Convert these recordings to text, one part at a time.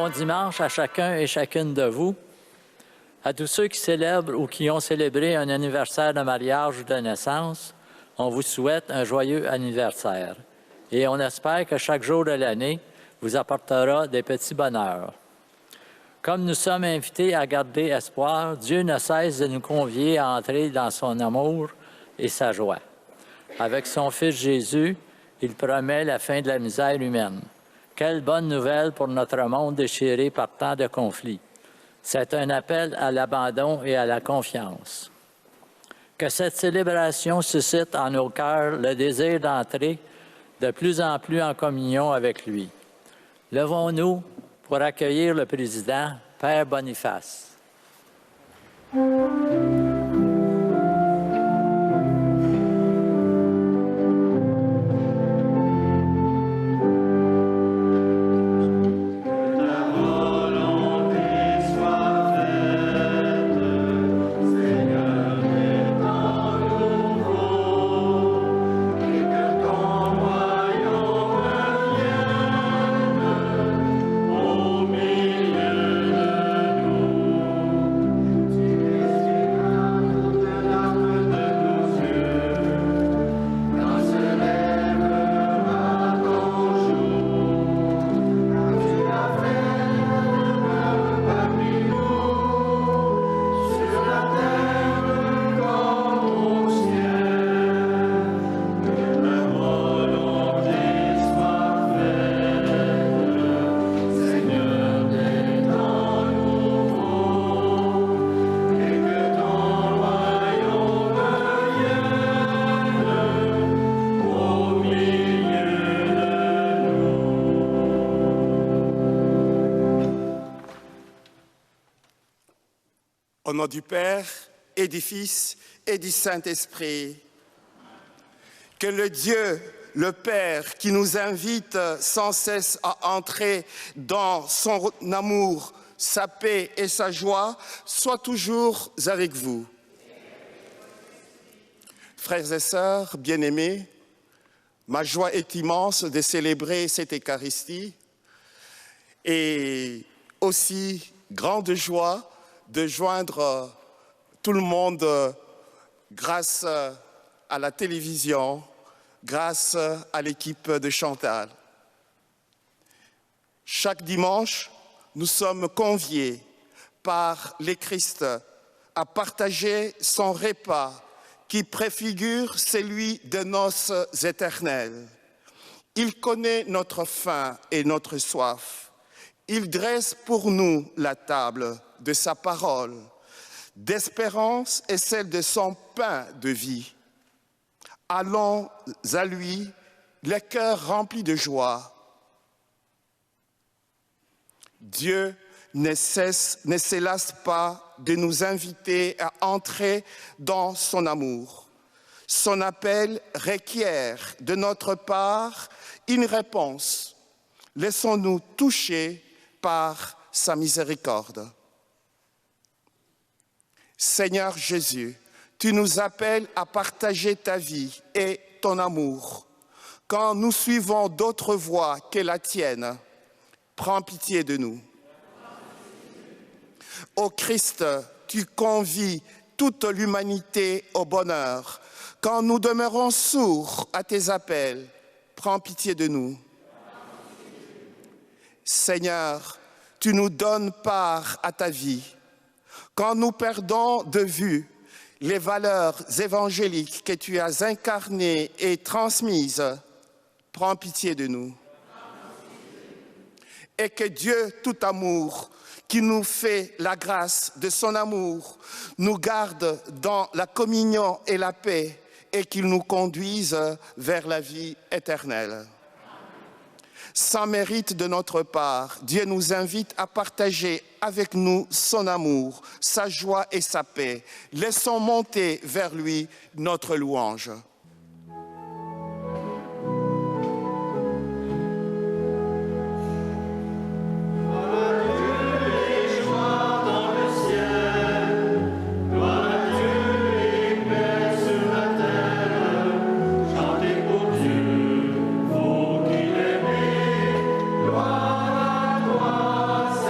Bon dimanche à chacun et chacune de vous. À tous ceux qui célèbrent ou qui ont célébré un anniversaire de mariage ou de naissance, on vous souhaite un joyeux anniversaire. Et on espère que chaque jour de l'année vous apportera des petits bonheurs. Comme nous sommes invités à garder espoir, Dieu ne cesse de nous convier à entrer dans son amour et sa joie. Avec son Fils Jésus, il promet la fin de la misère humaine. Quelle bonne nouvelle pour notre monde déchiré par tant de conflits. C'est un appel à l'abandon et à la confiance. Que cette célébration suscite en nos cœurs le désir d'entrer de plus en plus en communion avec lui. Levons-nous pour accueillir le président, Père Boniface. Au nom du Père et du Fils et du Saint-Esprit, que le Dieu, le Père, qui nous invite sans cesse à entrer dans son amour, sa paix et sa joie, soit toujours avec vous. Frères et sœurs bien-aimés, ma joie est immense de célébrer cette Eucharistie et aussi grande joie de joindre tout le monde grâce à la télévision, grâce à l'équipe de Chantal. Chaque dimanche, nous sommes conviés par le Christ à partager son repas qui préfigure celui de noces éternelles. Il connaît notre faim et notre soif. Il dresse pour nous la table de sa parole, d'espérance et celle de son pain de vie. Allons à lui, le cœur rempli de joie. Dieu ne se lasse pas de nous inviter à entrer dans son amour. Son appel requiert de notre part une réponse. Laissons-nous toucher par sa miséricorde. Seigneur Jésus, tu nous appelles à partager ta vie et ton amour. Quand nous suivons d'autres voies que la tienne, prends pitié de nous. Ô Christ, tu convies toute l'humanité au bonheur. Quand nous demeurons sourds à tes appels, prends pitié de nous. Seigneur, tu nous donnes part à ta vie. Quand nous perdons de vue les valeurs évangéliques que tu as incarnées et transmises, prends pitié de nous. Et que Dieu tout amour, qui nous fait la grâce de son amour, nous garde dans la communion et la paix et qu'il nous conduise vers la vie éternelle. Sans mérite de notre part, Dieu nous invite à partager avec nous son amour, sa joie et sa paix. Laissons monter vers lui notre louange. Gloire à toi,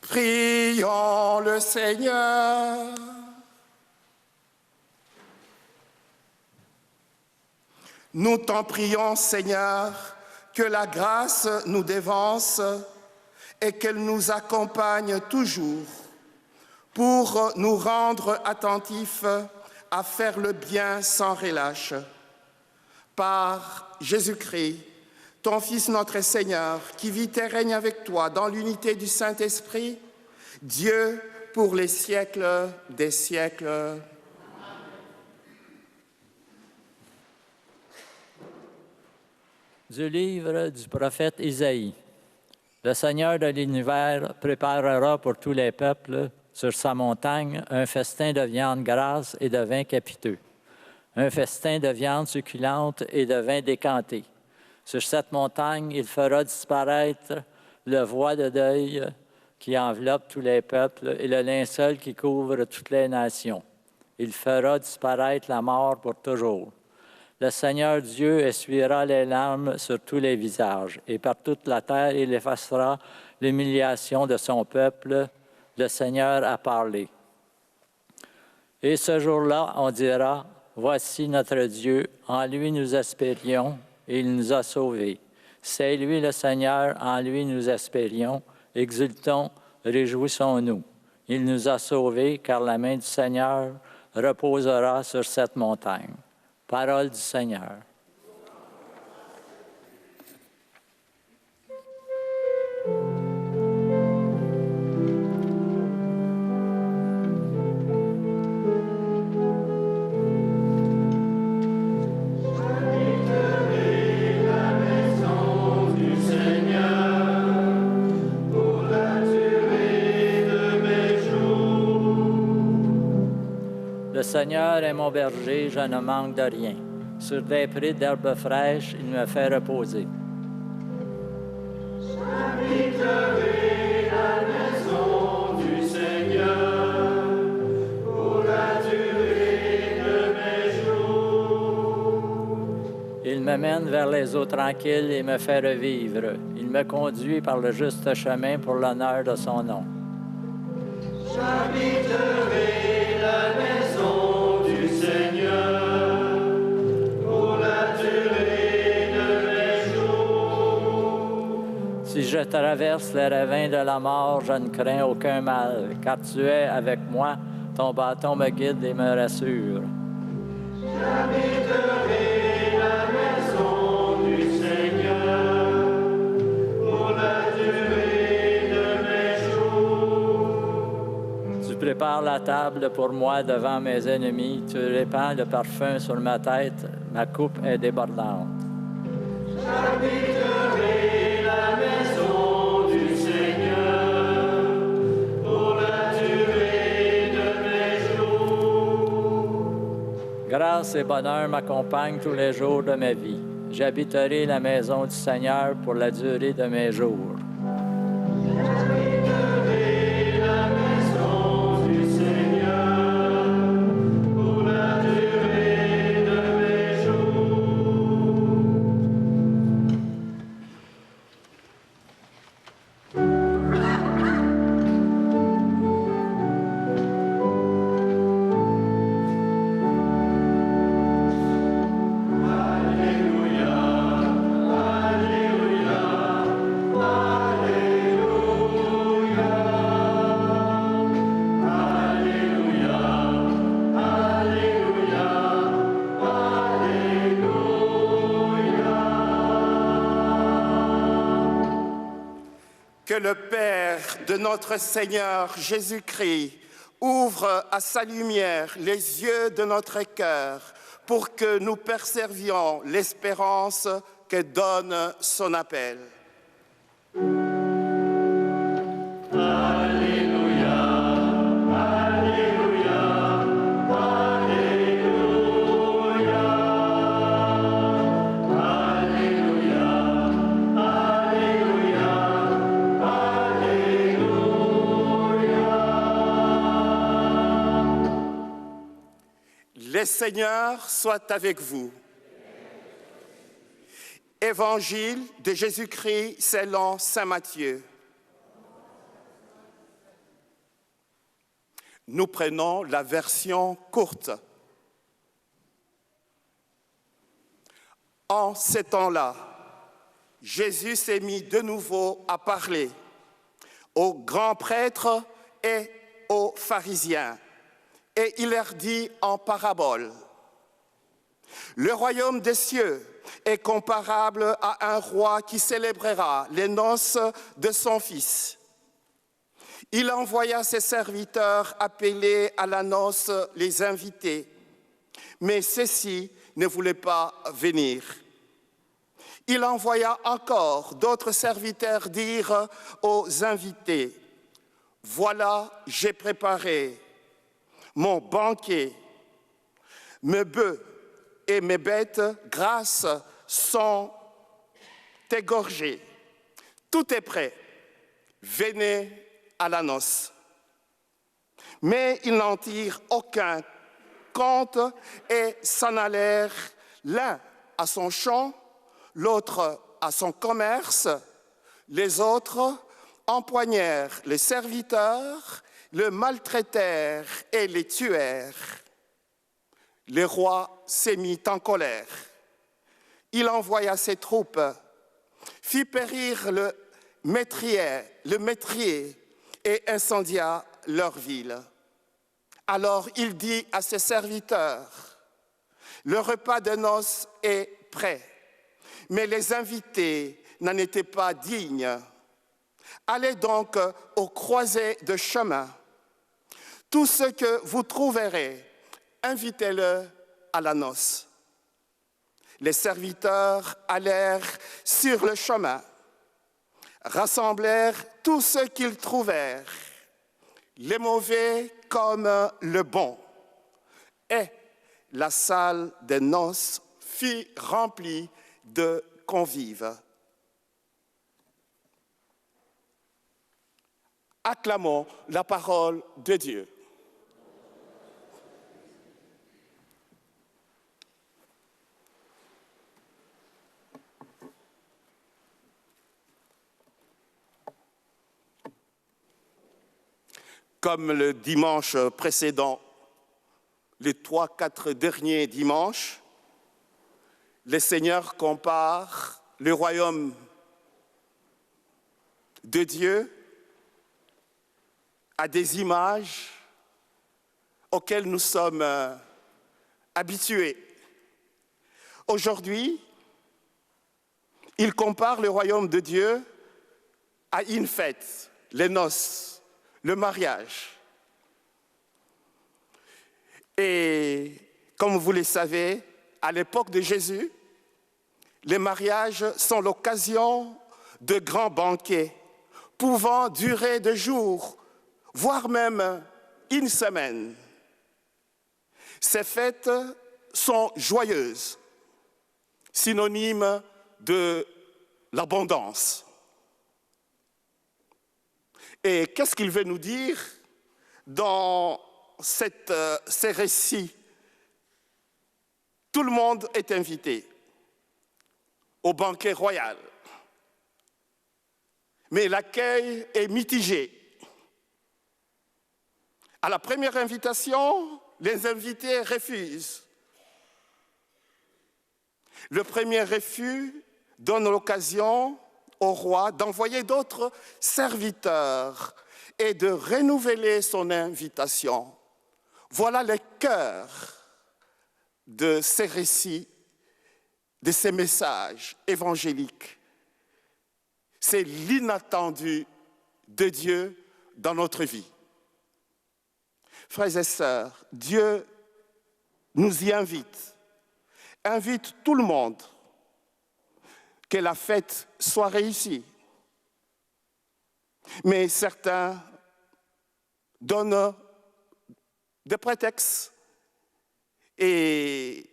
Prions le Seigneur. Nous t'en prions, Seigneur, que la grâce nous dévance et qu'elle nous accompagne toujours pour nous rendre attentifs à faire le bien sans relâche. Par Jésus-Christ, ton Fils notre Seigneur, qui vit et règne avec toi dans l'unité du Saint-Esprit, Dieu pour les siècles des siècles. Du livre du prophète Isaïe. Le Seigneur de l'univers préparera pour tous les peuples sur sa montagne un festin de viande grasse et de vin capiteux, un festin de viande succulente et de vin décanté. Sur cette montagne, il fera disparaître le voile de deuil qui enveloppe tous les peuples et le linceul qui couvre toutes les nations. Il fera disparaître la mort pour toujours. Le Seigneur Dieu essuiera les larmes sur tous les visages, et par toute la terre, il effacera l'humiliation de son peuple. Le Seigneur a parlé. Et ce jour-là, on dira, « Voici notre Dieu, en lui nous espérions, et il nous a sauvés. C'est lui le Seigneur, en lui nous espérions. Exultons, réjouissons-nous. Il nous a sauvés, car la main du Seigneur reposera sur cette montagne. » Parole du Seigneur. Le Seigneur est mon berger, je ne manque de rien. Sur des prés d'herbes fraîches, il me fait reposer. J'habiterai la maison du Seigneur pour la durée de mes jours. Il me mène vers les eaux tranquilles et me fait revivre. Il me conduit par le juste chemin pour l'honneur de son nom. J'habiterai la maison du Seigneur pour la durée de mes jours. Si je traverse les ravins de la mort, je ne crains aucun mal, car tu es avec moi, ton bâton me guide et me rassure. J'habiterai la maison du Seigneur pour la durée de mes jours. Tu prépares la table pour moi devant mes ennemis, tu répands le parfum sur ma tête, ma coupe est débordante. J'habiterai la maison du Seigneur pour la durée de mes jours. Grâce et bonheur m'accompagnent tous les jours de ma vie. J'habiterai la maison du Seigneur pour la durée de mes jours. J'habiterai la maison du Seigneur pour la durée de mes jours. Que le Père de notre Seigneur Jésus-Christ ouvre à sa lumière les yeux de notre cœur pour que nous perservions l'espérance que donne son appel. Le Seigneur soit avec vous. Évangile de Jésus-Christ selon saint Matthieu. Nous prenons la version courte. En ces temps-là, Jésus s'est mis de nouveau à parler aux grands prêtres et aux pharisiens, et il leur dit en parabole: le royaume des cieux est comparable à un roi qui célébrera les noces de son fils. Il envoya ses serviteurs appeler à la noce les invités, mais ceux-ci ne voulaient pas venir. Il envoya encore d'autres serviteurs dire aux invités: voilà, j'ai préparé mon banquet, mes bœufs et mes bêtes grasses sont égorgés. Tout est prêt. Venez à la noce. Mais ils n'en tirent aucun compte et s'en allèrent, l'un à son champ, l'autre à son commerce. Les autres empoignèrent les serviteurs, le maltraitèrent et les tuèrent. Le roi s'est mis en colère. Il envoya ses troupes, fit périr le métrier et incendia leur ville. Alors il dit à ses serviteurs: le repas de noces est prêt, mais les invités n'en étaient pas dignes. Allez donc aux croisées de chemin. Tout ce que vous trouverez, invitez-le à la noce. Les serviteurs allèrent sur le chemin, rassemblèrent tout ce qu'ils trouvèrent, les mauvais comme le bon, et la salle des noces fut remplie de convives. Acclamons la parole de Dieu. Comme le dimanche précédent, les 3-4 derniers dimanches, le Seigneur compare le royaume de Dieu à des images auxquelles nous sommes habitués. Aujourd'hui, il compare le royaume de Dieu à une fête, les noces, le mariage. Et comme vous le savez, à l'époque de Jésus, les mariages sont l'occasion de grands banquets pouvant durer des jours, voire même une semaine. Ces fêtes sont joyeuses, synonymes de l'abondance. Et qu'est-ce qu'il veut nous dire dans ces récits? Tout le monde est invité au banquet royal, mais l'accueil est mitigé. À la première invitation, les invités refusent. Le premier refus donne l'occasion au roi d'envoyer d'autres serviteurs et de renouveler son invitation. Voilà le cœur de ces récits, de ces messages évangéliques. C'est l'inattendu de Dieu dans notre vie. Frères et sœurs, Dieu nous y invite tout le monde, que la fête soit réussie. Mais certains donnent des prétextes, mais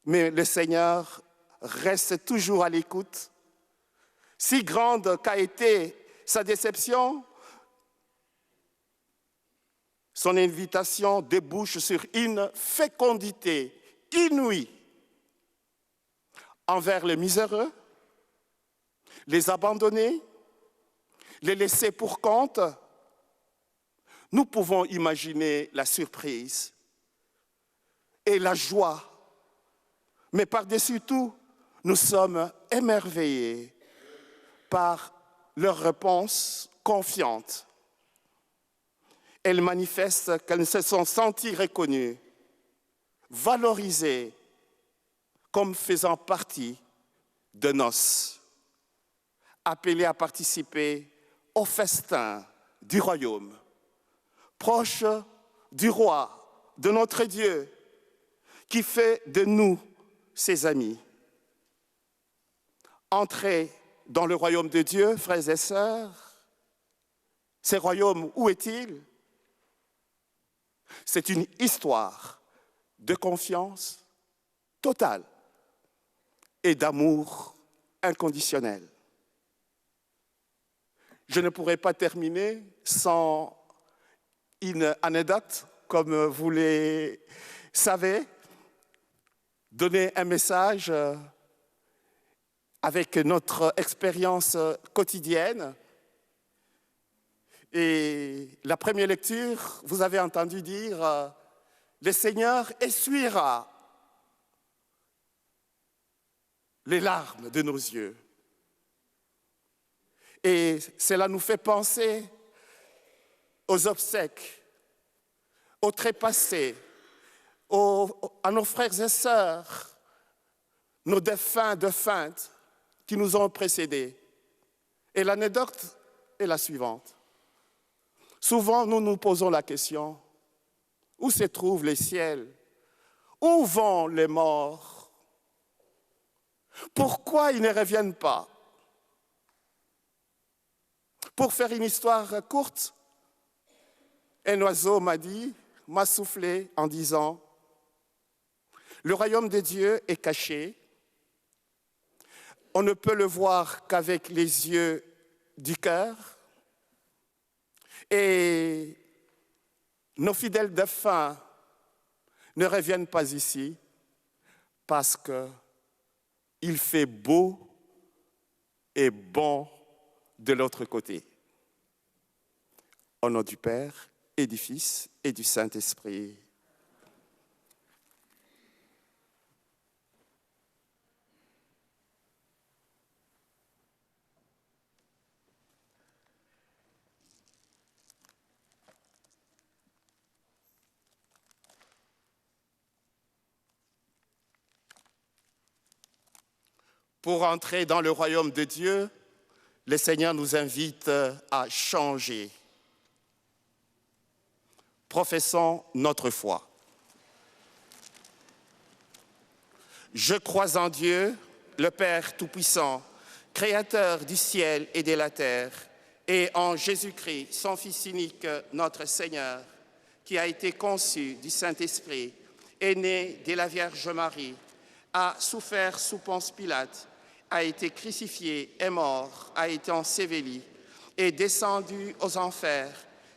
le Seigneur reste toujours à l'écoute. Si grande qu'a été sa déception, son invitation débouche sur une fécondité inouïe envers les miséreux, les abandonnés, les laissés pour compte. nous pouvons imaginer la surprise et la joie. Mais par-dessus tout, nous sommes émerveillés par leur réponse confiante. Elles manifestent qu'elles se sont senties reconnues, valorisées comme faisant partie de noces, appelées à participer au festin du royaume, proche du roi, de notre Dieu, qui fait de nous ses amis. Entrez dans le royaume de Dieu, frères et sœurs. Ce royaume, où est-il? C'est une histoire de confiance totale et d'amour inconditionnel. Je ne pourrais pas terminer sans une anecdote, comme vous le savez, donner un message avec notre expérience quotidienne. Et la première lecture, vous avez entendu dire « Le Seigneur essuiera les larmes de nos yeux ». Et cela nous fait penser aux obsèques, aux trépassés, à nos frères et sœurs, nos défunts, défuntes qui nous ont précédés. Et l'anecdote est la suivante. Souvent, nous nous posons la question, où se trouvent les ciels? Où vont les morts? Pourquoi ils ne reviennent pas? Pour faire une histoire courte, un oiseau m'a soufflé en disant, le royaume de Dieu est caché, on ne peut le voir qu'avec les yeux du cœur, et nos fidèles défunts ne reviennent pas ici parce qu'il fait beau et bon de l'autre côté. Au nom du Père et du Fils et du Saint-Esprit. Pour entrer dans le royaume de Dieu, le Seigneur nous invite à changer. Professons notre foi. Je crois en Dieu, le Père Tout-Puissant, Créateur du ciel et de la terre, et en Jésus-Christ, son Fils unique, notre Seigneur, qui a été conçu du Saint-Esprit, est né de la Vierge Marie, a souffert sous Ponce Pilate, a été crucifié, est mort, a été enseveli, est descendu aux enfers,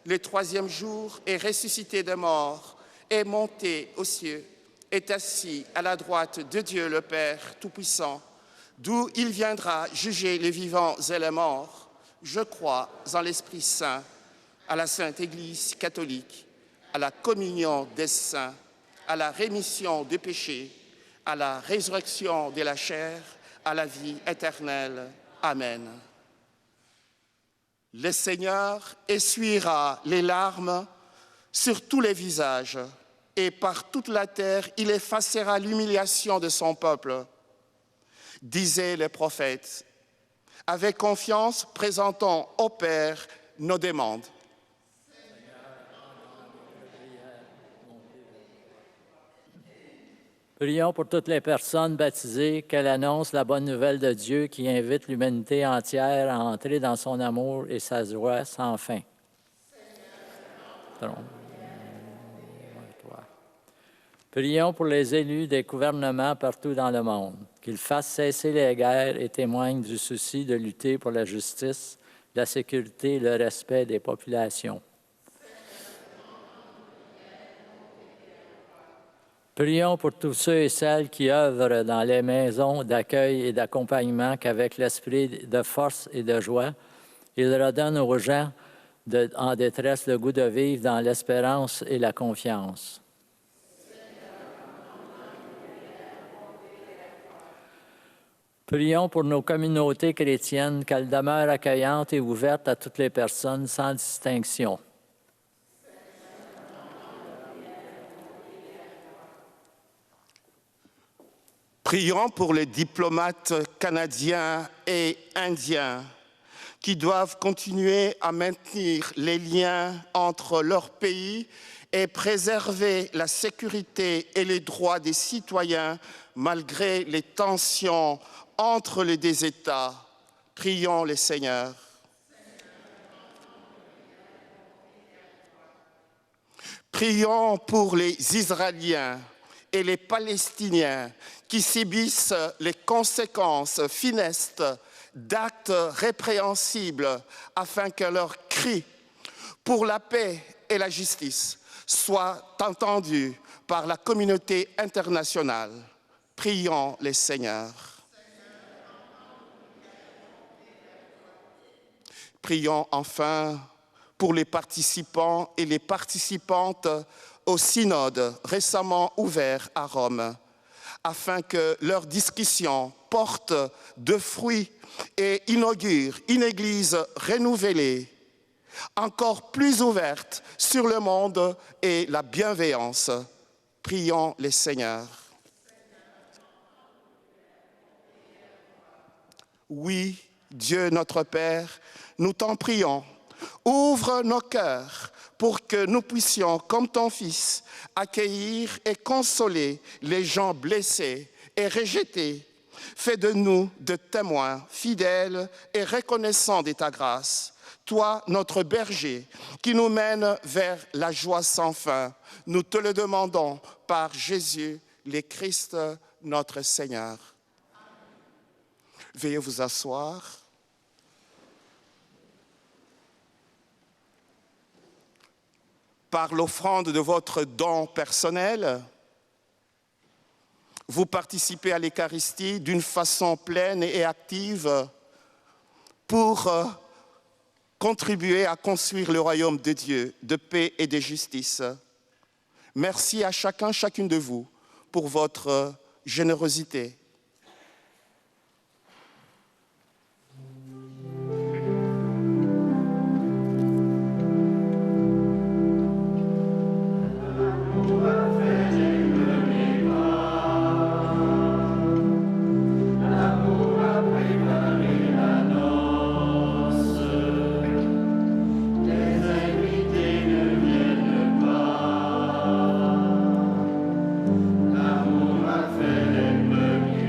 le troisième jour est ressuscité des morts, est monté aux cieux, est assis à la droite de Dieu le Père Tout-Puissant, d'où il viendra juger les vivants et les morts. Je crois en l'Esprit Saint, à la Sainte Église catholique, à la communion des saints, à la rémission des péchés, à la résurrection de la chair, à la vie éternelle. Amen. Le Seigneur essuiera les larmes sur tous les visages et par toute la terre, il effacera l'humiliation de son peuple. Disaient les prophètes, avec confiance, présentons au Père nos demandes. Prions pour toutes les personnes baptisées, qu'elles annoncent la bonne nouvelle de Dieu qui invite l'humanité entière à entrer dans son amour et sa joie sans fin. Prions pour les élus des gouvernements partout dans le monde, qu'ils fassent cesser les guerres et témoignent du souci de lutter pour la justice, la sécurité et le respect des populations. Prions pour tous ceux et celles qui œuvrent dans les maisons d'accueil et d'accompagnement qu'avec l'esprit de force et de joie, ils redonnent aux gens en détresse le goût de vivre dans l'espérance et la confiance. Prions pour nos communautés chrétiennes, qu'elles demeurent accueillantes et ouvertes à toutes les personnes sans distinction. Prions pour les diplomates canadiens et indiens qui doivent continuer à maintenir les liens entre leurs pays et préserver la sécurité et les droits des citoyens malgré les tensions entre les deux États. Prions les Seigneurs. Prions pour les Israéliens et les Palestiniens qui subissent les conséquences funestes d'actes répréhensibles afin que leurs cris pour la paix et la justice soient entendus par la communauté internationale. Prions les Seigneurs. Prions enfin pour les participants et les participantes au synode récemment ouvert à Rome, afin que leur discussion porte de fruits et inaugure une Église renouvelée, encore plus ouverte sur le monde et la bienveillance. Prions les Seigneurs. Oui, Dieu notre Père, nous t'en prions. Ouvre nos cœurs pour que nous puissions, comme ton Fils, accueillir et consoler les gens blessés et rejetés. Fais de nous de témoins fidèles et reconnaissants de ta grâce. Toi, notre berger, qui nous mène vers la joie sans fin. Nous te le demandons par Jésus, le Christ, notre Seigneur. Veuillez vous asseoir. Par l'offrande de votre don personnel, vous participez à l'Eucharistie d'une façon pleine et active pour contribuer à construire le royaume de Dieu, de paix et de justice. Merci à chacun, chacune de vous pour votre générosité. L'amour a fait les premiers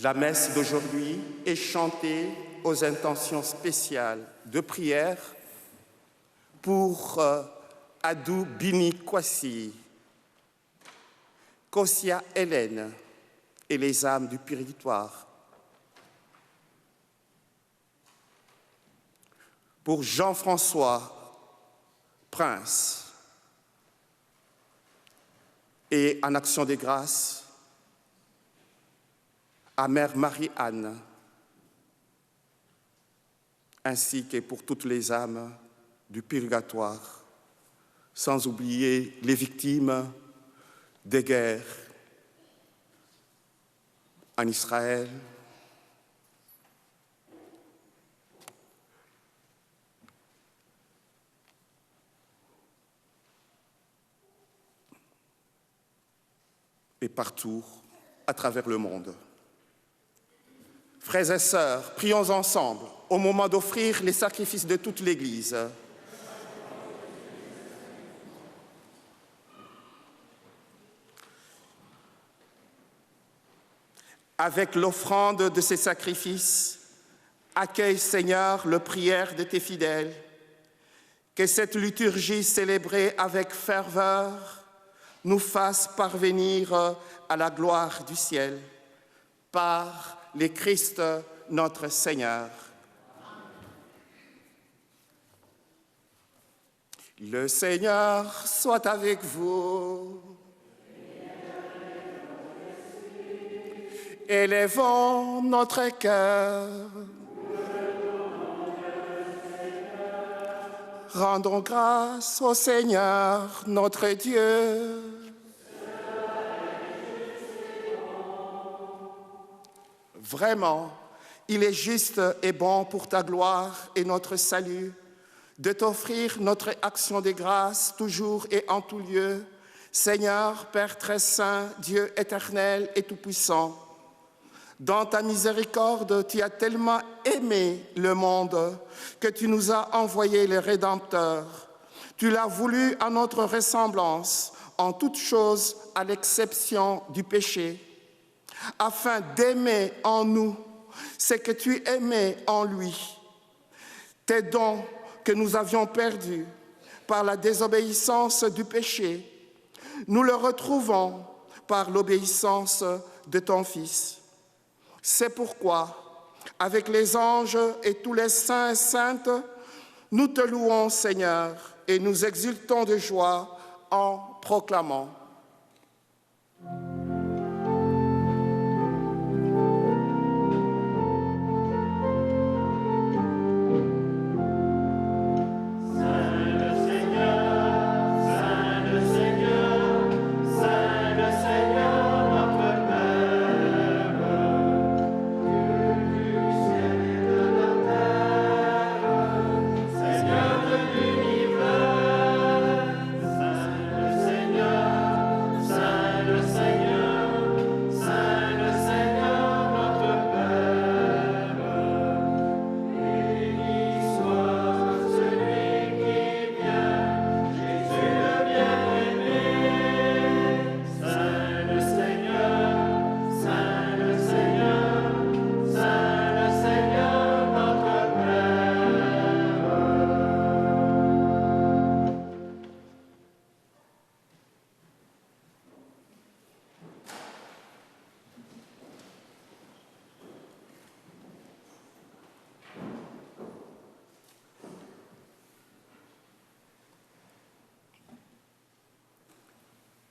La messe d'aujourd'hui est chantée aux intentions spéciales de prière pour Adou Bini Kwasi, Kosia Hélène et les âmes du purgatoire. Pour Jean-François Prince et en action de grâce à Mère Marie-Anne, ainsi que pour toutes les âmes du purgatoire, sans oublier les victimes des guerres en Israël, et partout à travers le monde. Frères et sœurs, prions ensemble au moment d'offrir les sacrifices de toute l'Église. Avec l'offrande de ces sacrifices, accueille, Seigneur, le prière de tes fidèles. Que cette liturgie célébrée avec ferveur nous fasse parvenir à la gloire du ciel par le Christ notre Seigneur. Le Seigneur soit avec vous. Élevons notre cœur. Rendons grâce au Seigneur, notre Dieu. Vraiment, il est juste et bon pour ta gloire et notre salut de t'offrir notre action de grâce toujours et en tout lieu, Seigneur, Père très saint, Dieu éternel et tout-puissant. Dans ta miséricorde, tu as tellement aimé le monde que tu nous as envoyé le Rédempteur. Tu l'as voulu à notre ressemblance, en toutes choses à l'exception du péché, afin d'aimer en nous ce que tu aimais en lui. Tes dons que nous avions perdus par la désobéissance du péché, nous le retrouvons par l'obéissance de ton Fils. C'est pourquoi, avec les anges et tous les saints et saintes, nous te louons, Seigneur, et nous exultons de joie en proclamant.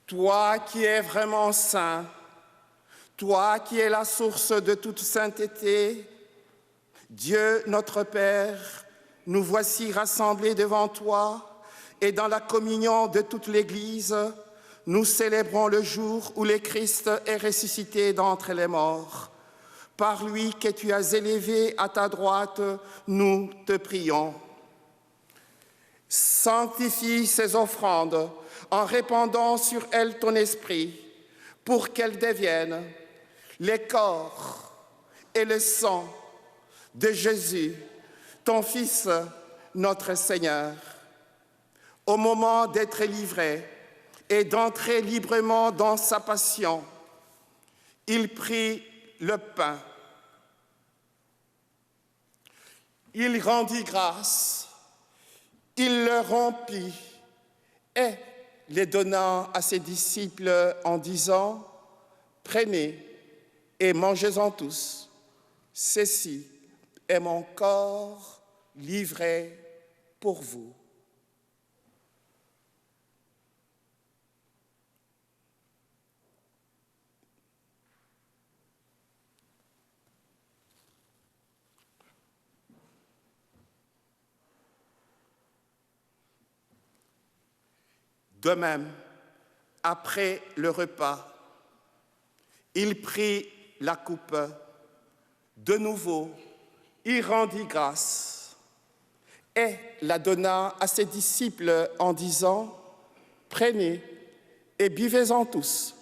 Toi qui es vraiment saint, toi qui es la source de toute sainteté, Dieu notre Père, nous voici rassemblés devant toi et dans la communion de toute l'Église, nous célébrons le jour où le Christ est ressuscité d'entre les morts. Par lui que tu as élevé à ta droite, nous te prions. Sanctifie ces offrandes en répandant sur elles ton esprit, pour qu'elles deviennent les corps et le sang de Jésus, ton Fils, notre Seigneur. Au moment d'être livré et d'entrer librement dans sa passion, il prit le pain. Il rendit grâce, il le rompit et, les donnant à ses disciples en disant « Prenez et mangez-en tous, ceci est mon corps livré pour vous. » De même, après le repas, il prit la coupe. De nouveau, il rendit grâce et la donna à ses disciples en disant « Prenez et buvez-en tous,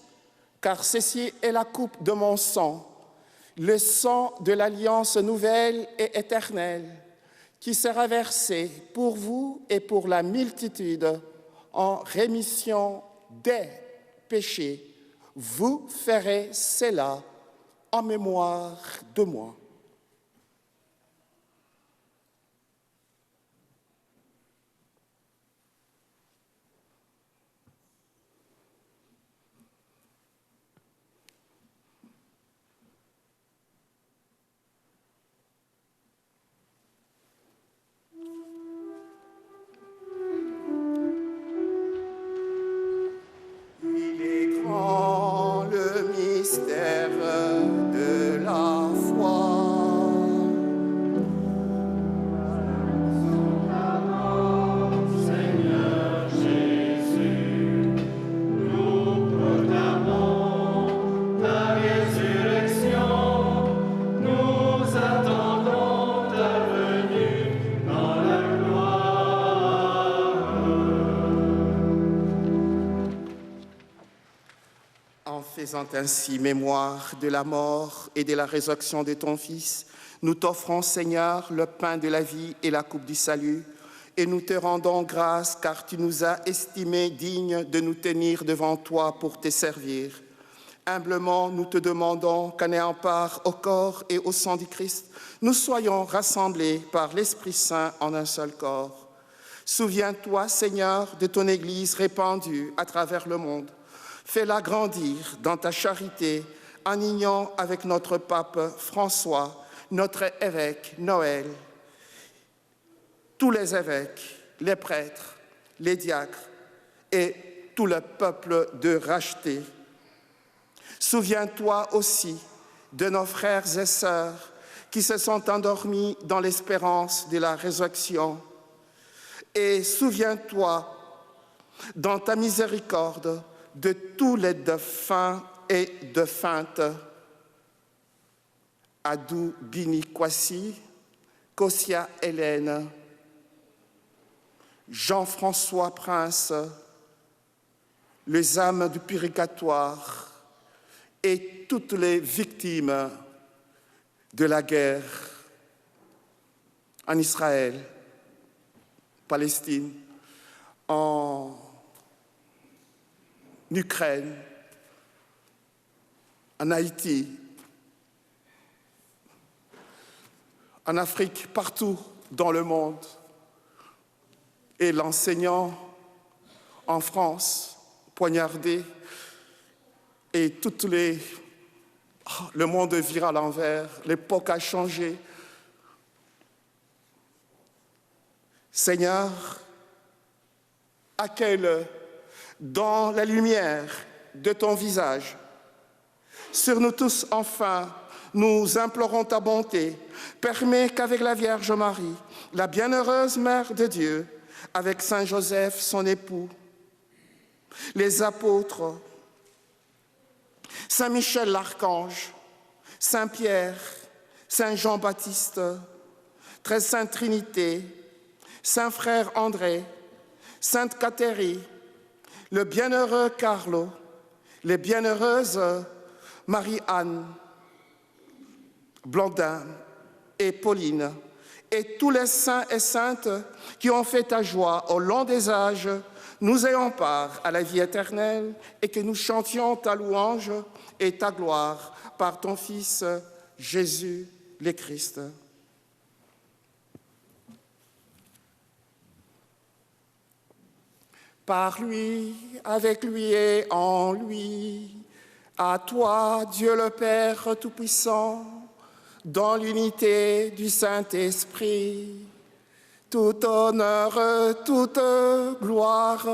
car ceci est la coupe de mon sang, le sang de l'alliance nouvelle et éternelle, qui sera versé pour vous et pour la multitude en rémission des péchés. Vous ferez cela en mémoire de moi. » Il est grand le mystère de la foi. Seigneur Jésus, nous proclamons ta résurrection, nous attendons ta venue dans la gloire. En faisant ainsi mémoire de la mort et de la résurrection de ton Fils, nous t'offrons, Seigneur, le pain de la vie et la coupe du salut, et nous te rendons grâce car tu nous as estimés dignes de nous tenir devant toi pour te servir. Humblement, nous te demandons qu'en ayant part au corps et au sang du Christ, nous soyons rassemblés par l'Esprit Saint en un seul corps. Souviens-toi, Seigneur, de ton Église répandue à travers le monde. Fais-la grandir dans ta charité en union avec notre pape François, notre évêque Noël, tous les évêques, les prêtres, les diacres et tout le peuple de racheté. Souviens-toi aussi de nos frères et sœurs qui se sont endormis dans l'espérance de la résurrection. Et souviens-toi, dans ta miséricorde, de tous les défunts et défuntes. Adou Bini Kwasi, Kosia Hélène, Jean-François Prince, les âmes du purgatoire et toutes les victimes de la guerre en Israël, Palestine, en Ukraine, en Haïti, en Afrique, partout dans le monde, et l'enseignant en France, poignardé, et le monde vire à l'envers, l'époque a changé. Seigneur, accueille-le dans la lumière de ton visage. Sur nous tous, enfin, nous implorons ta bonté. Permets qu'avec la Vierge Marie, la bienheureuse Mère de Dieu, avec Saint Joseph, son époux, les apôtres, Saint Michel l'Archange, Saint Pierre, Saint Jean-Baptiste, Très Sainte Trinité, Saint Frère André, Sainte Catherine, le bienheureux Carlo, les bienheureuses Marie-Anne, Blandin et Pauline, et tous les saints et saintes qui ont fait ta joie au long des âges, nous ayons part à la vie éternelle et que nous chantions ta louange et ta gloire par ton Fils Jésus le Christ. Par lui, avec lui et en lui, à toi, Dieu le Père Tout-Puissant, dans l'unité du Saint-Esprit, tout honneur, toute gloire,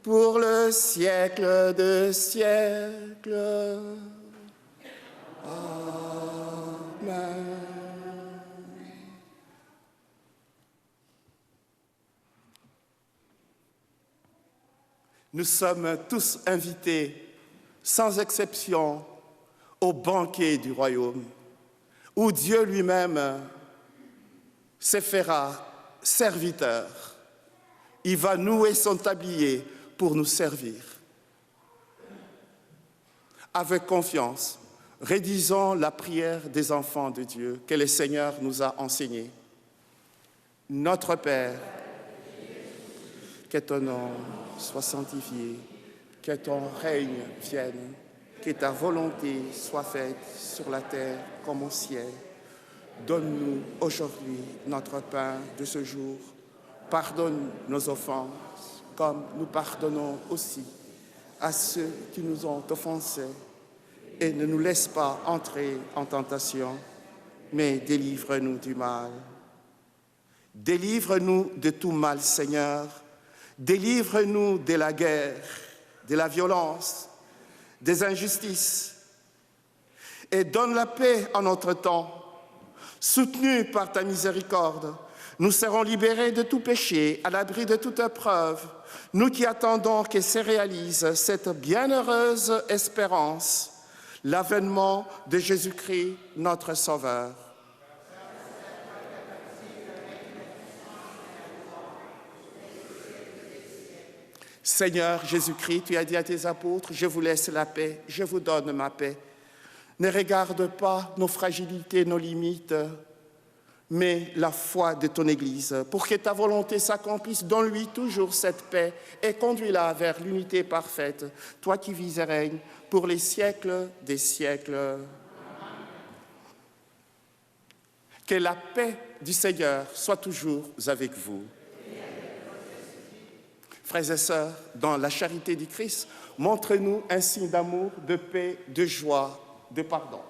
pour le siècle des siècles. Amen. Nous sommes tous invités, sans exception, au banquet du royaume, où Dieu lui-même se fera serviteur. Il va nouer son tablier pour nous servir. Avec confiance, rédigeons la prière des enfants de Dieu que le Seigneur nous a enseignée. Notre Père, que ton nom soit sanctifié, que ton règne vienne, que ta volonté soit faite sur la terre comme au ciel. Donne-nous aujourd'hui notre pain de ce jour. Pardonne nos offenses, comme nous pardonnons aussi à ceux qui nous ont offensés. Et ne nous laisse pas entrer en tentation, mais délivre-nous du mal. Délivre-nous de tout mal, Seigneur. Délivre-nous de la guerre, de la violence, des injustices. Et donne la paix en notre temps. Soutenus par ta miséricorde, nous serons libérés de tout péché, à l'abri de toute épreuve, nous qui attendons que se réalise cette bienheureuse espérance, l'avènement de Jésus-Christ, notre Sauveur. Seigneur Jésus-Christ, tu as dit à tes apôtres, je vous laisse la paix, je vous donne ma paix. Ne regarde pas nos fragilités, nos limites, mais la foi de ton Église. Pour que ta volonté s'accomplisse, donne-lui toujours cette paix et conduis-la vers l'unité parfaite, toi qui vis et règnes pour les siècles des siècles. Que la paix du Seigneur soit toujours avec vous. Frères et sœurs, dans la charité du Christ, montrez-nous un signe d'amour, de paix, de joie, de pardon.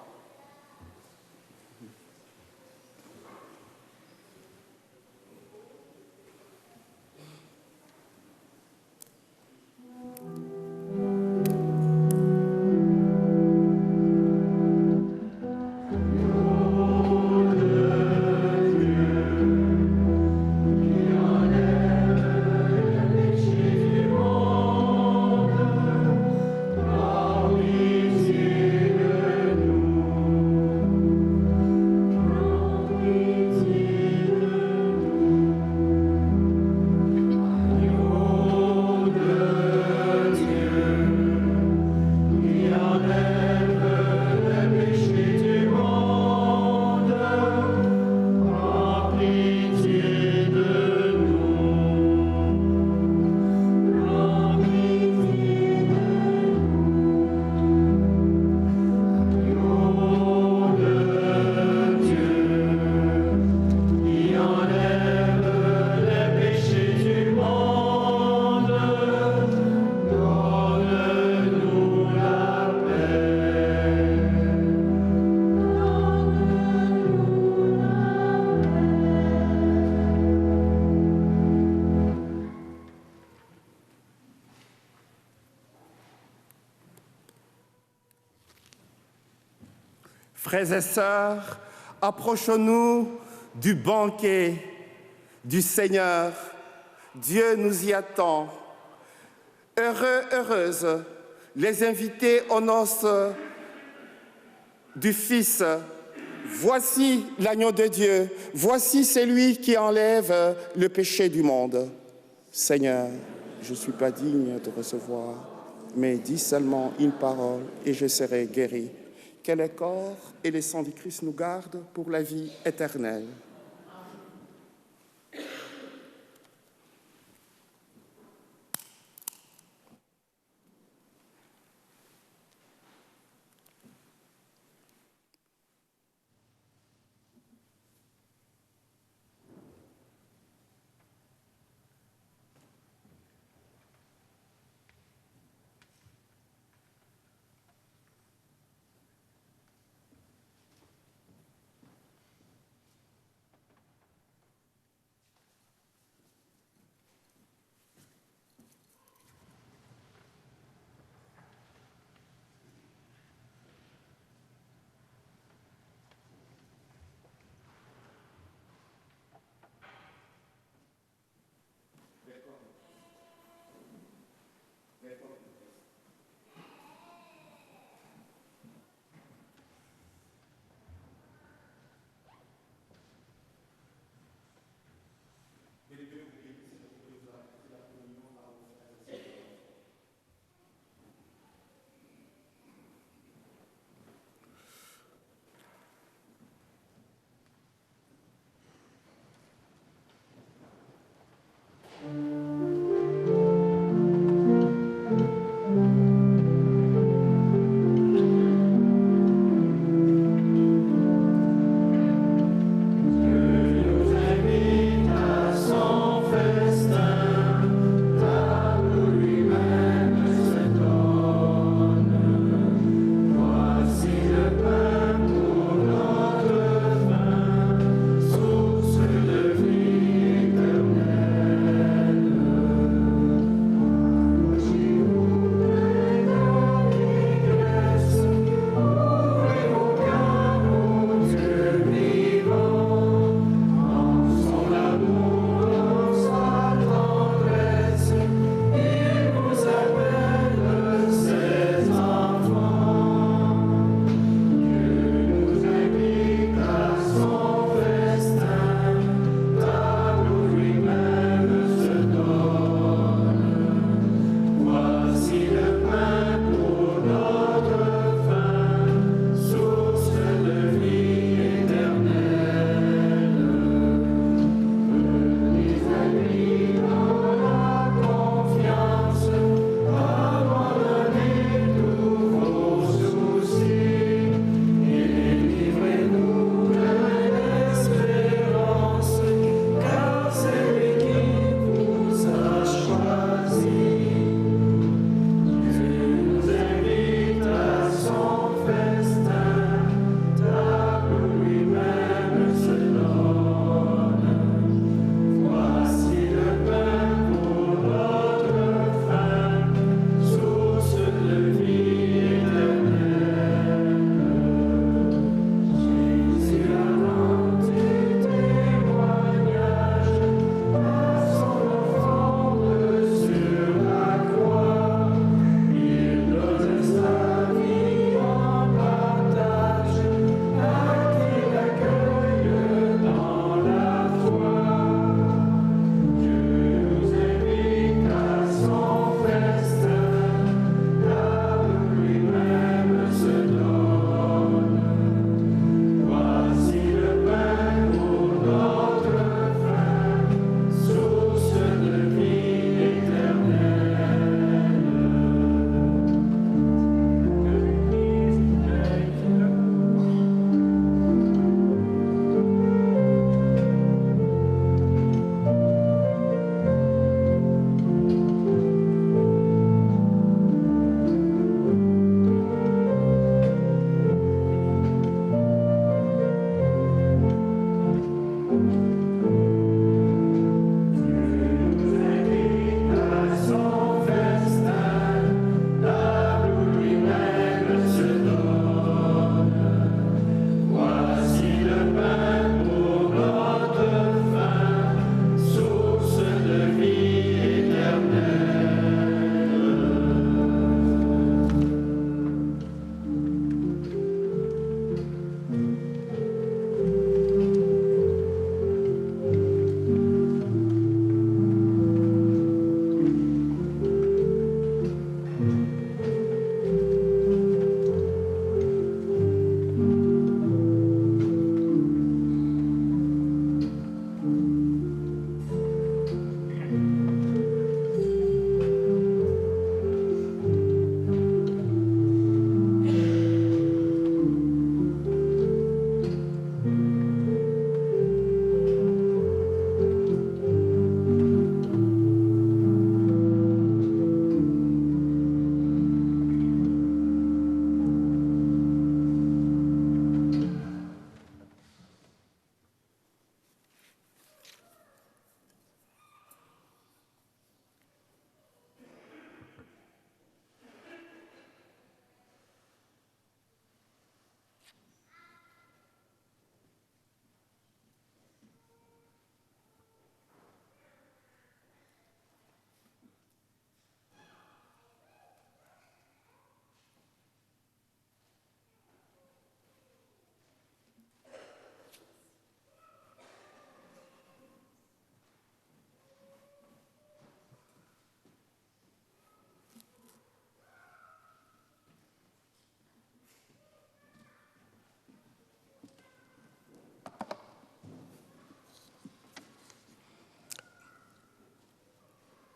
Frères et sœurs, approchons-nous du banquet du Seigneur. Dieu nous y attend. Heureux, heureuses, les invités aux noces du Fils. Voici l'agneau de Dieu, voici celui qui enlève le péché du monde. Seigneur, je ne suis pas digne de recevoir, mais dis seulement une parole et je serai guéri. Que le corps et le sang du Christ nous gardent pour la vie éternelle.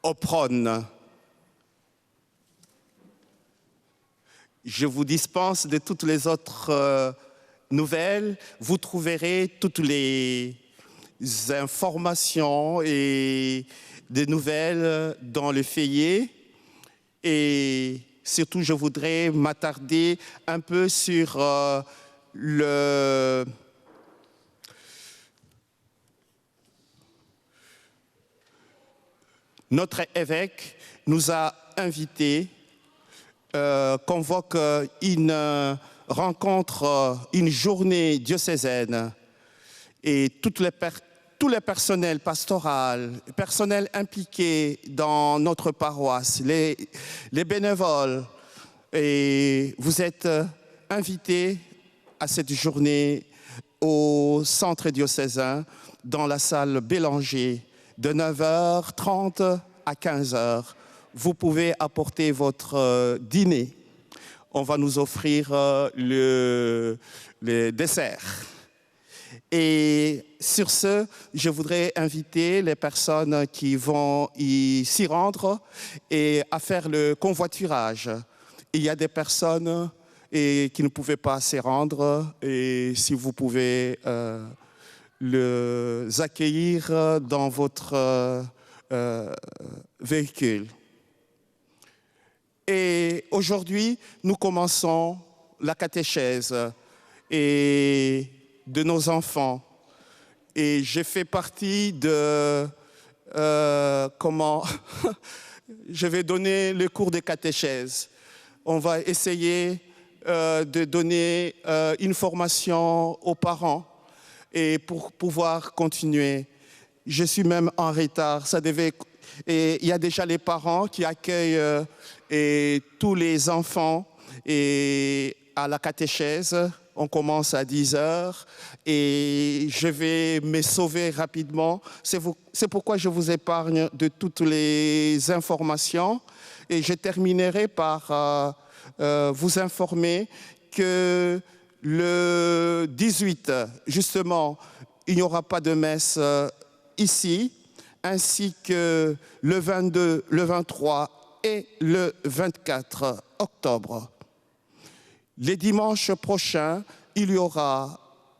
au prône. Je vous dispense de toutes les autres nouvelles. Vous trouverez toutes les informations et des nouvelles dans le feuillet. Et surtout, je voudrais m'attarder un peu sur notre évêque nous a invités, convoque une rencontre, une journée diocésaine, et tous les personnels pastoral, le personnel impliqué dans notre paroisse, les bénévoles, et vous êtes invités à cette journée au centre diocésain dans la salle Bélanger de 9h30 à 15h. Vous pouvez apporter votre dîner. On va nous offrir le dessert. Et sur ce, je voudrais inviter les personnes qui vont s'y rendre et à faire le convoiturage. Il y a des personnes qui ne pouvaient pas s'y rendre, et si vous pouvez les accueillir dans votre véhicule. Et aujourd'hui, nous commençons la catéchèse et de nos enfants. Et j'ai fait partie de je vais donner le cours de catéchèse. On va essayer de donner une formation aux parents et pour pouvoir continuer. Je suis même en retard. Et il y a déjà les parents qui accueillent tous les enfants à la catéchèse. On commence à 10h et je vais me sauver rapidement. C'est pourquoi je vous épargne de toutes les informations. Et je terminerai par vous informer que le 18, justement, il n'y aura pas de messe ici, ainsi que le 22, le 23 et le 24 octobre. Les dimanches prochains, il y aura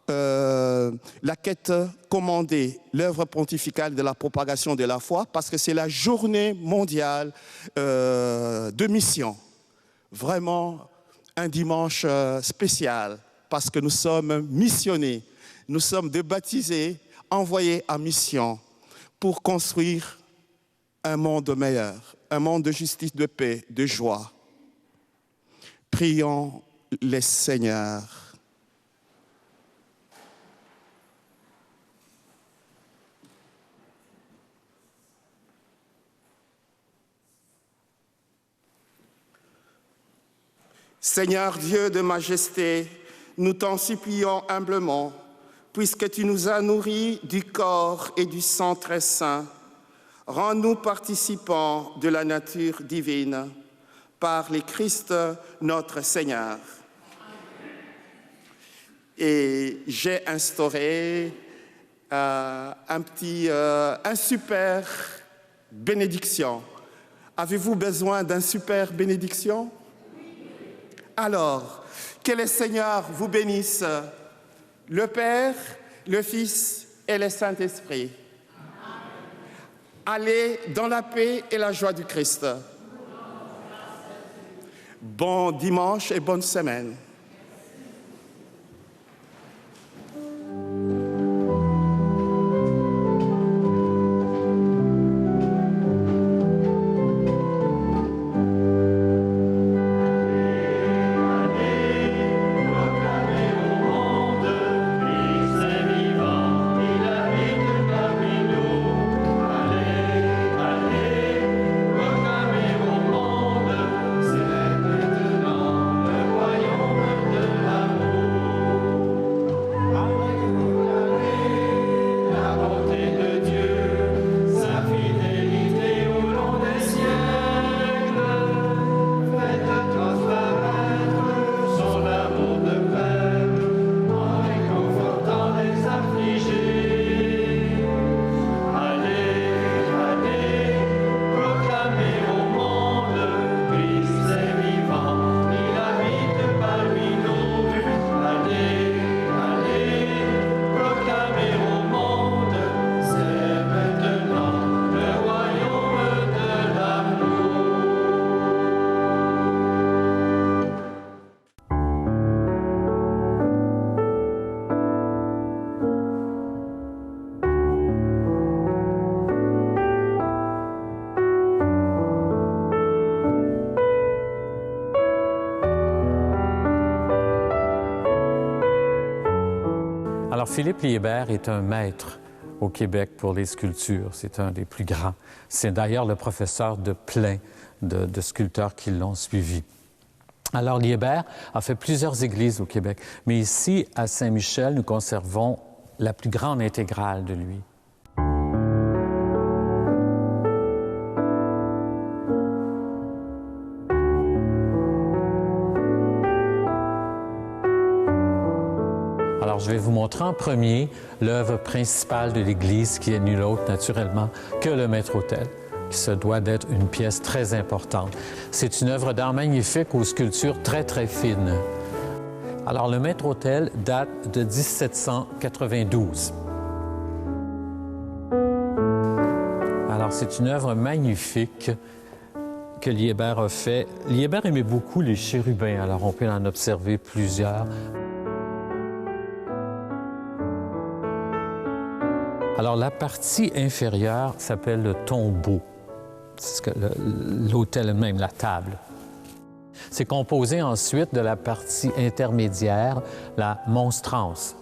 la quête commandée, l'œuvre pontificale de la propagation de la foi, parce que c'est la journée mondiale de mission. Vraiment un dimanche spécial, parce que nous sommes missionnés, nous sommes des baptisés, envoyés en mission pour construire un monde meilleur, un monde de justice, de paix, de joie. Prions le Seigneur. Seigneur Dieu de majesté, nous t'en supplions humblement, puisque tu nous as nourris du corps et du sang très saint, rends-nous participants de la nature divine, par le Christ notre Seigneur. Et j'ai instauré un super bénédiction. Avez-vous besoin d'un super bénédiction? Alors, que le Seigneur vous bénisse, le Père, le Fils et le Saint-Esprit. Allez dans la paix et la joie du Christ. Bon dimanche et bonne semaine. Voyons Alors, Philippe Liébert est un maître au Québec pour les sculptures. C'est un des plus grands. C'est d'ailleurs le professeur de plein de sculpteurs qui l'ont suivi. Alors, Liébert a fait plusieurs églises au Québec, mais ici, à Saint-Michel, nous conservons la plus grande intégrale de lui. Alors, je vais vous montrer en premier l'œuvre principale de l'Église, qui est nulle autre, naturellement, que le maître-autel, qui se doit d'être une pièce très importante. C'est une œuvre d'art magnifique aux sculptures très, très fines. Alors, le maître-autel date de 1792. Alors, c'est une œuvre magnifique que Liébert a fait. Liébert aimait beaucoup les chérubins, alors on peut en observer plusieurs. Alors, la partie inférieure s'appelle le tombeau. C'est ce que l'autel même, la table. C'est composé ensuite de la partie intermédiaire, la monstrance,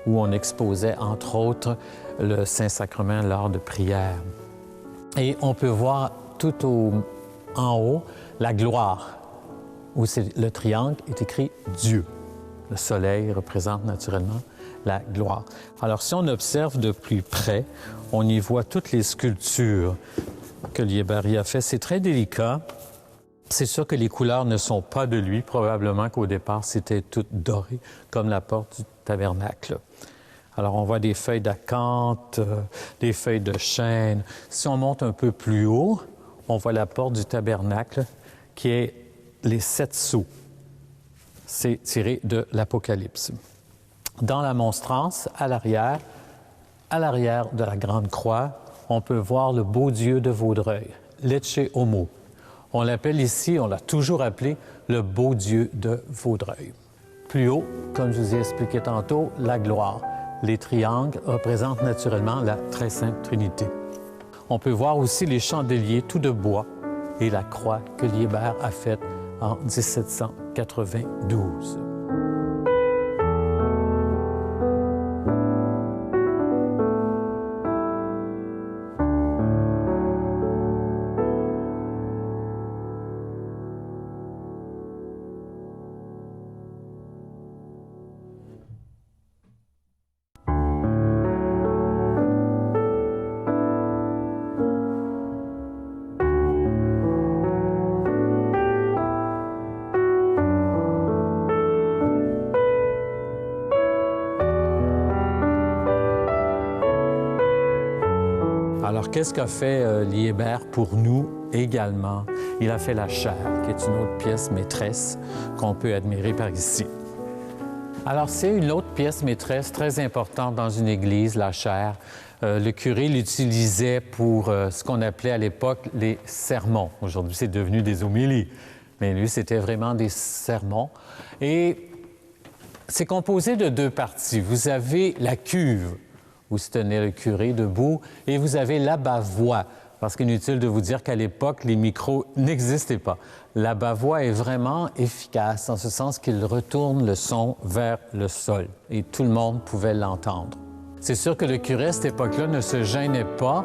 où on exposait, entre autres, le Saint-Sacrement lors de prières. Et on peut voir en haut la gloire, où le triangle est écrit Dieu. Le soleil représente naturellement la gloire. Alors, si on observe de plus près, on y voit toutes les sculptures que Liébert a fait. C'est très délicat. C'est sûr que les couleurs ne sont pas de lui. Probablement qu'au départ, c'était toutes dorées, comme la porte du tabernacle. Alors, on voit des feuilles d'acanthe, des feuilles de chêne. Si on monte un peu plus haut, on voit la porte du tabernacle, qui est les 7 sceaux. C'est tiré de l'Apocalypse. Dans la monstrance, à l'arrière de la grande croix, on peut voir le beau Dieu de Vaudreuil, l'Ecce Homo. On l'appelle ici, on l'a toujours appelé, le beau Dieu de Vaudreuil. Plus haut, comme je vous ai expliqué tantôt, la gloire. Les triangles représentent naturellement la très sainte Trinité. On peut voir aussi les chandeliers tout de bois et la croix que Liébert a faite en 1792. Alors, qu'est-ce qu'a fait Liébert pour nous également? Il a fait la chaire, qui est une autre pièce maîtresse qu'on peut admirer par ici. Alors, c'est une autre pièce maîtresse très importante dans une église, la chaire. Le curé l'utilisait pour ce qu'on appelait à l'époque les sermons. Aujourd'hui, c'est devenu des homélies. Mais lui, c'était vraiment des sermons. Et c'est composé de 2 parties. Vous avez la cuve, où se tenait le curé debout, et vous avez l'abat-voix, parce qu'inutile de vous dire qu'à l'époque, les micros n'existaient pas. L'abat-voix est vraiment efficace, en ce sens qu'il retourne le son vers le sol, et tout le monde pouvait l'entendre. C'est sûr que le curé, à cette époque-là, ne se gênait pas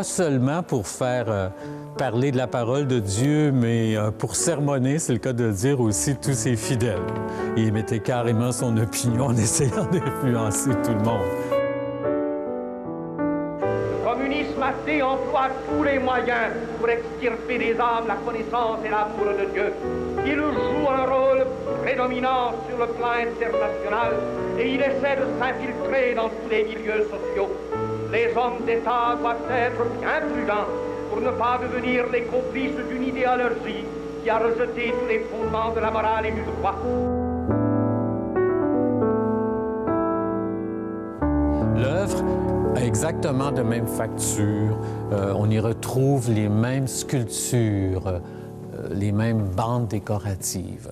seulement pour faire parler de la parole de Dieu, mais pour sermonner, c'est le cas de dire aussi, tous ses fidèles. Il mettait carrément son opinion en essayant d'influencer tout le monde. Le communisme athée emploie tous les moyens pour extirper des âmes la connaissance et l'amour de Dieu. Il joue un rôle prédominant sur le plan international et il essaie de s'infiltrer dans tous les milieux sociaux. Les hommes d'État doivent être bien prudents pour ne pas devenir les complices d'une idéologie qui a rejeté tous les fondements de la morale et du droit. L'œuvre a exactement de même facture. On y retrouve les mêmes sculptures, les mêmes bandes décoratives.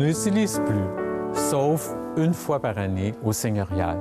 on ne l'utilise plus, sauf une fois par année au seigneurial.